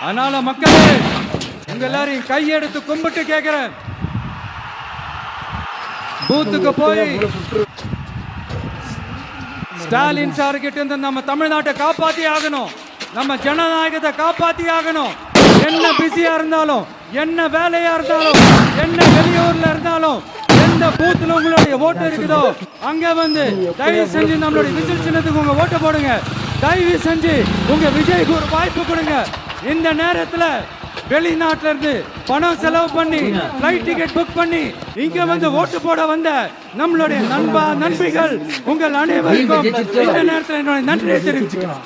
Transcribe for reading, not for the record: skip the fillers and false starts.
அதனால மக்களே உங்க எல்லாரையும் கையெடுத்து கும்பிட்டு கேட்கிறேன், பூத்துக்கு போய் ஸ்டாலின் சார் கிட்ட இருந்து நம்ம தமிழ்நாட்டை காப்பாத்தி ஆகணும், நம்ம ஜனநாயகத்தை காப்பாத்தி ஆகணும். என்ன பிஸியா இருந்தாலும், என்ன வேலையா இருந்தாலும், என்ன வெளியூர்ல இருந்தாலும், எந்த பூத்துல உங்களுடைய ஓட்டு இருக்குதோ அங்க வந்து தயவு செஞ்சு நம்மளுடைய விசில் சின்னத்துக்கு உங்க ஓட்டு போடுங்க. தயவு செஞ்சு உங்க விஜய்க்கு ஒரு வாய்ப்பு கொடுங்க. இந்த நேரத்துல வெளிநாட்டுல இருந்து பணம் செலவு பண்ணி ஃப்ளைட் டிக்கெட் புக் பண்ணி இங்க வந்து ஓட்டு போட வந்த நம்மளுடைய நண்பிகள் உங்கள் அனைவருக்கும் இந்த நேரத்தில் என்னுடைய நன்றியை தெரிவிச்சுக்கிறோம்.